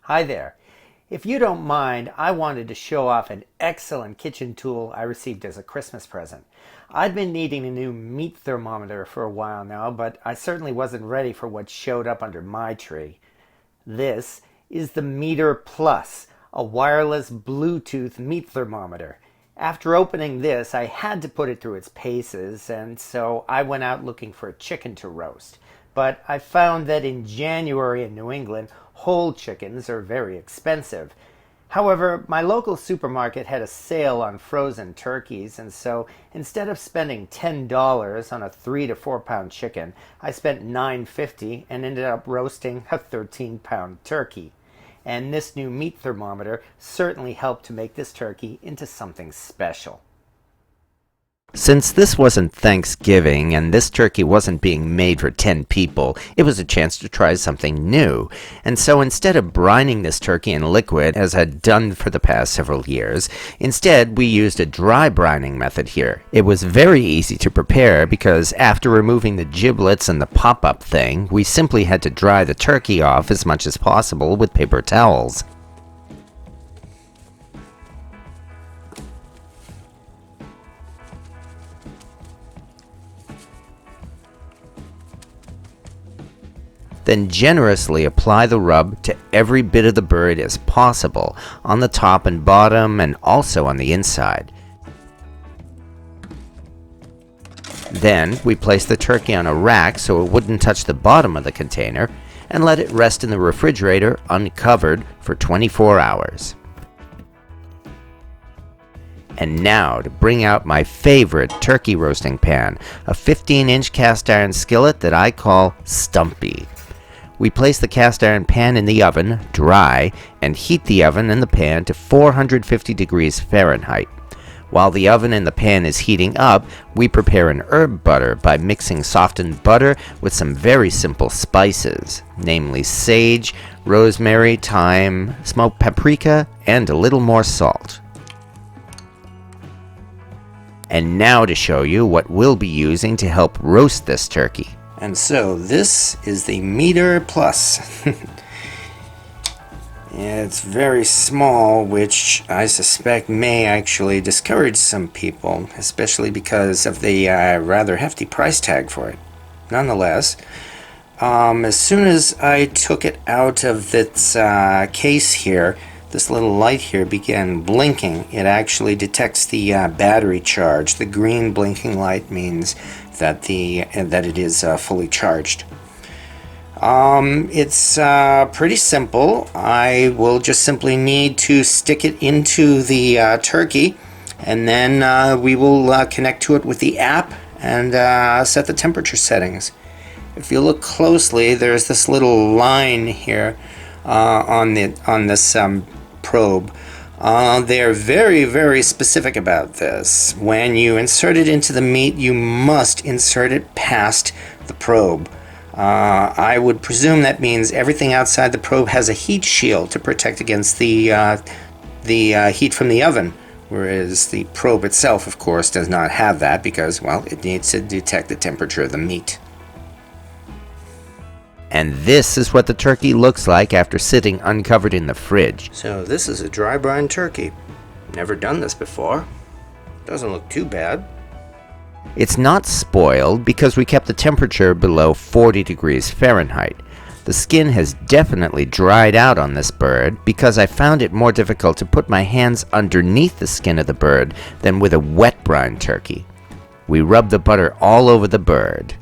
Hi there. If you don't mind, I wanted to show off an excellent kitchen tool I received as a Christmas present. I've been needing a new meat thermometer for a while now, but I certainly wasn't ready for what showed up under my tree. This is the MEATER Plus, a wireless Bluetooth meat thermometer. After opening this, I had to put it through its paces, and so I went out looking for a chicken to roast. But I found that in January in New England, whole chickens are very expensive. However, my local supermarket had a sale on frozen turkeys, and so instead of spending $10 on a 3 to 4 pound chicken, I spent $9.50 and ended up roasting a 13-pound turkey. And this new meat thermometer certainly helped to make this turkey into something special. Since this wasn't Thanksgiving and this turkey wasn't being made for 10 people, it was a chance to try something new. And so instead of brining this turkey in liquid, as I'd done for the past several years, instead we used a dry brining method here. It was very easy to prepare because after removing the giblets and the pop-up thing, we simply had to dry the turkey off as much as possible with paper towels. Then generously apply the rub to every bit of the bird as possible, on the top and bottom and also on the inside. Then we place the turkey on a rack so it wouldn't touch the bottom of the container and let it rest in the refrigerator uncovered for 24 hours. And now to bring out my favorite turkey roasting pan, a 15-inch cast iron skillet that I call Stumpy. We place the cast iron pan in the oven, dry, and heat the oven and the pan to 450 degrees Fahrenheit. While the oven and the pan is heating up, we prepare an herb butter by mixing softened butter with some very simple spices, namely sage, rosemary, thyme, smoked paprika, and a little more salt. And now to show you what we'll be using to help roast this turkey. And so this is the MEATER Plus. It's very small, which I suspect may actually discourage some people, especially because of the rather hefty price tag for it. Nonetheless, as soon as I took it out of its case here, this little light here began blinking. It actually detects the battery charge. The green blinking light means that it is fully charged. It's pretty simple. I will just simply need to stick it into the turkey, and then we will connect to it with the app and set the temperature settings. If you look closely, there's this little line here on this probe. They're very, very specific about this. When you insert it into the meat, you must insert it past the probe. I would presume that means everything outside the probe has a heat shield to protect against the heat from the oven, whereas the probe itself, of course, does not have that because, well, it needs to detect the temperature of the meat. And this is what the turkey looks like after sitting uncovered in the fridge. So this is a dry brine turkey. Never done this before. Doesn't look too bad. It's not spoiled because we kept the temperature below 40 degrees Fahrenheit. The skin has definitely dried out on this bird because I found it more difficult to put my hands underneath the skin of the bird than with a wet brine turkey. We rub the butter all over the bird.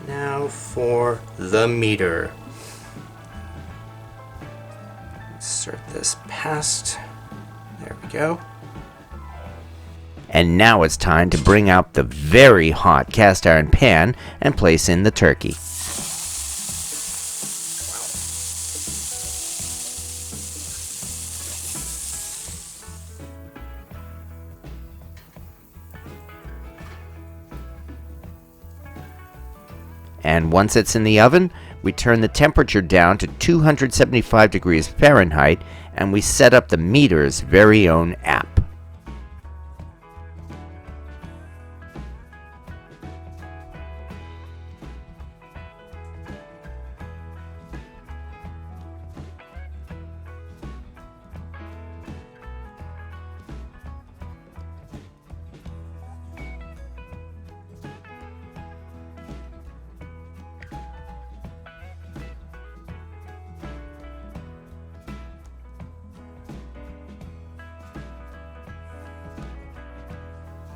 Now for the MEATER. Insert this past. There we go. And now it's time to bring out the very hot cast iron pan and place in the turkey. And once it's in the oven, we turn the temperature down to 275 degrees Fahrenheit and we set up the MEATER's very own app.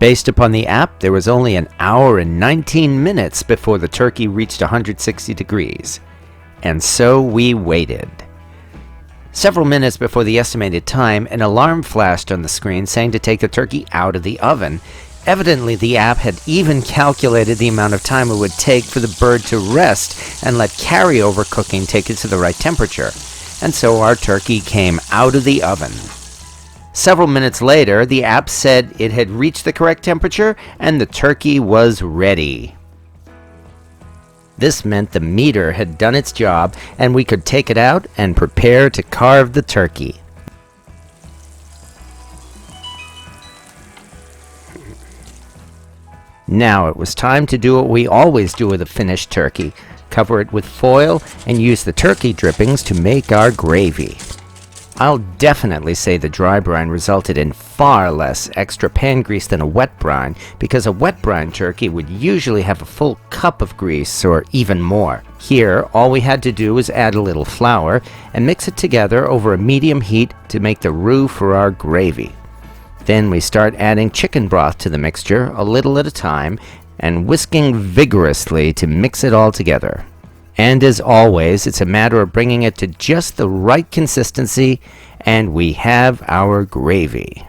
Based upon the app, there was only an hour and 19 minutes before the turkey reached 160 degrees. And so we waited. Several minutes before the estimated time, an alarm flashed on the screen saying to take the turkey out of the oven. Evidently, the app had even calculated the amount of time it would take for the bird to rest and let carryover cooking take it to the right temperature. And so our turkey came out of the oven. Several minutes later, the app said it had reached the correct temperature and the turkey was ready. This meant the MEATER had done its job and we could take it out and prepare to carve the turkey. Now it was time to do what we always do with a finished turkey. Cover it with foil and use the turkey drippings to make our gravy. I'll definitely say the dry brine resulted in far less extra pan grease than a wet brine, because a wet brine turkey would usually have a full cup of grease or even more. Here, all we had to do was add a little flour and mix it together over a medium heat to make the roux for our gravy. Then we start adding chicken broth to the mixture a little at a time and whisking vigorously to mix it all together. And as always, it's a matter of bringing it to just the right consistency, and we have our gravy.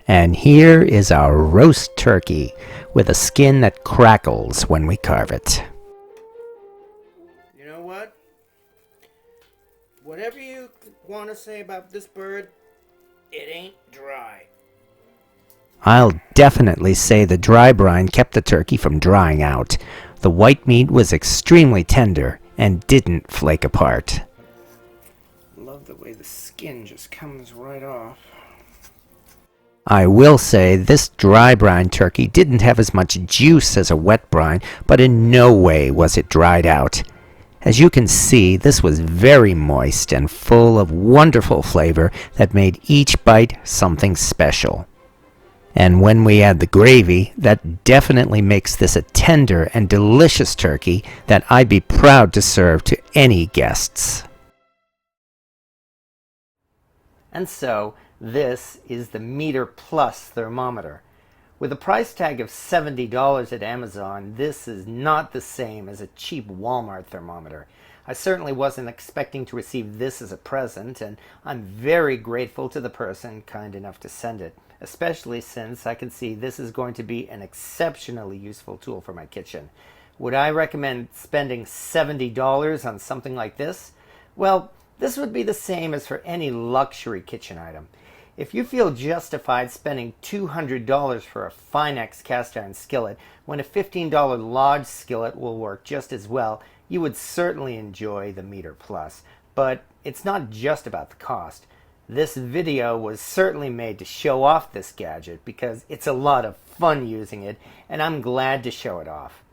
And here is our roast turkey, with a skin that crackles when we carve it. You know what? Whatever you want to say about this bird, it ain't dry. I'll definitely say the dry brine kept the turkey from drying out. The white meat was extremely tender and didn't flake apart. Love the way the skin just comes right off. I will say this dry brine turkey didn't have as much juice as a wet brine, but in no way was it dried out. As you can see, this was very moist and full of wonderful flavor that made each bite something special. And when we add the gravy, that definitely makes this a tender and delicious turkey that I'd be proud to serve to any guests. And so, this is the MEATER Plus thermometer. With a price tag of $70 at Amazon, this is not the same as a cheap Walmart thermometer. I certainly wasn't expecting to receive this as a present, and I'm very grateful to the person kind enough to send it, especially since I can see this is going to be an exceptionally useful tool for my kitchen. Would I recommend spending $70 on something like this? Well, this would be the same as for any luxury kitchen item. If you feel justified spending $200 for a Finex cast iron skillet when a $15 Lodge skillet will work just as well, you would certainly enjoy the MEATER Plus. But it's not just about the cost. This video was certainly made to show off this gadget because it's a lot of fun using it, and I'm glad to show it off.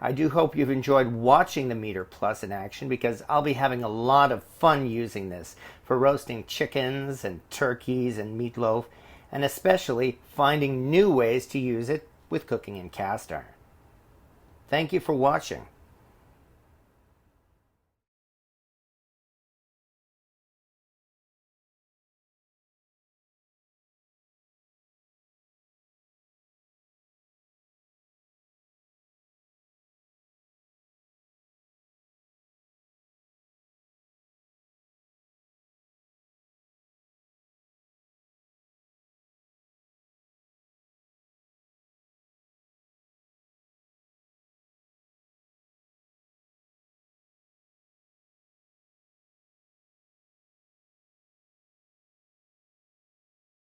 I do hope you've enjoyed watching the MEATER Plus in action, because I'll be having a lot of fun using this for roasting chickens and turkeys and meatloaf, and especially finding new ways to use it with cooking in cast iron. Thank you for watching.